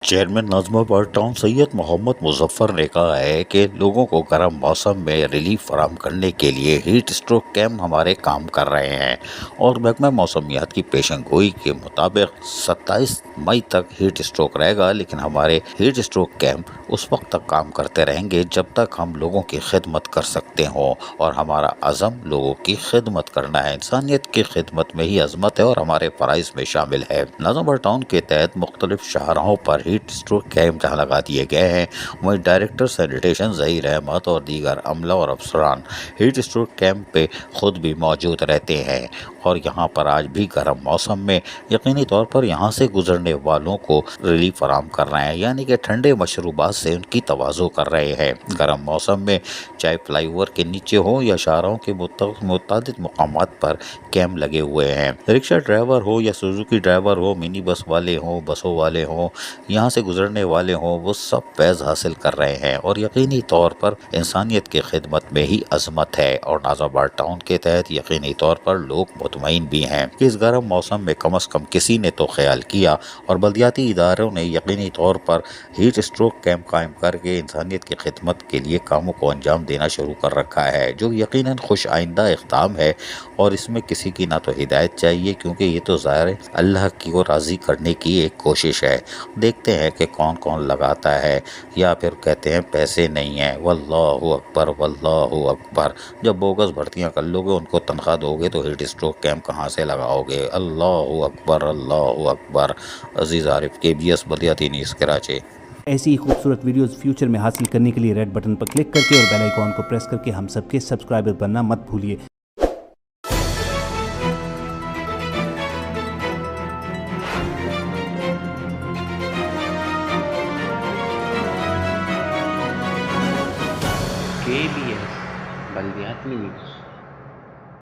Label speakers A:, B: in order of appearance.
A: Chairman ناظم town سید محمد مظفر نے کہا ہے کہ لوگوں کو گرم موسم میں ریلیف فراہم کرنے کے لیے ہیٹ اسٹروک کیمپ ہمارے کام کر رہے ہیں اور محکمہ موسمیات کی پیشن گوئی کے مطابق 27 مئی تک ہیٹ اسٹروک رہے گا، لیکن ہمارے ہیٹ اسٹروک کیمپ اس وقت تک کام کرتے رہیں گے جب تک ہم لوگوں کی خدمت کر سکتے ہوں، اور ہمارا عزم لوگوں کی خدمت کرنا ہے۔ انسانیت کی خدمت میں ہی عظمت ہے اور ہمارے فرائض میں شامل ہے۔ ناظم ٹاؤن کے تحت مختلف شاہراہوں پر ہیٹ اسٹروک کیمپ جہاں لگا دیے گئے ہیں، وہیں ڈائریکٹر سینیٹیشن ظہیر احمد اور دیگر عملہ اور افسران ہیٹ اسٹروک کیمپ پہ خود بھی موجود رہتے ہیں اور یہاں پر آج بھی گرم موسم میں یقینی طور پر یہاں سے گزرنے والوں کو ریلیف فراہم کر رہے ہیں، یعنی کہ ٹھنڈے مشروبات سے ان کی تواضع کر رہے ہیں۔ گرم موسم میں چاہے فلائی اوور کے نیچے ہوں یا شاہراہوں کے متعدد مقامات پر کیمپ لگے ہوئے ہیں، رکشہ ڈرائیور ہو یا سوزوکی ڈرائیور ہو، منی بس والے ہوں، بسوں والے ہوں، یہاں سے گزرنے والے ہوں، وہ سب فیض حاصل کر رہے ہیں اور یقینی طور پر انسانیت کی خدمت میں ہی عظمت ہے۔ اور ناظم آباد ٹاؤن کے تحت یقینی طور پر لوگ مطمئن بھی ہیں کہ اس گرم موسم میں کم از کم کسی نے تو خیال کیا اور بلدیاتی اداروں نے یقینی طور پر ہیٹ اسٹروک کیمپ قائم کر کے انسانیت کی خدمت کے لیے کاموں کو انجام دینا شروع کر رکھا ہے، جو یقیناً خوش آئندہ اقدام ہے۔ اور اس میں کسی کی نہ تو ہدایت چاہیے، کیونکہ یہ تو ظاہر ہے اللہ کی کو راضی کرنے کی ایک کوشش ہے۔ دیکھتے ہیں کہ کون کون لگاتا ہے، یا پھر کہتے ہیں پیسے نہیں ہیں۔ واللہ اکبر واللہ اکبر، جب بوگس بھرتیاں کر لو گے، ان کو تنخواہ دو گے تو ہیٹ اسٹروک کیمپ کہاں سے لگاؤ گے؟ اللہ اکبر اللہ اکبر۔ عزیز عارف، KBS بلدیاتی نیوز کراچی۔
B: ایسی ہی خوبصورت ویڈیوز فیوچر میں حاصل کرنے کے لیے ریڈ بٹن پر کلک کر کے اور بیل آئیکن کو پریس کر کے ہم سب کے سبسکرائبر بننا مت بھولیے۔
C: KBS بلدیاتی نیوز۔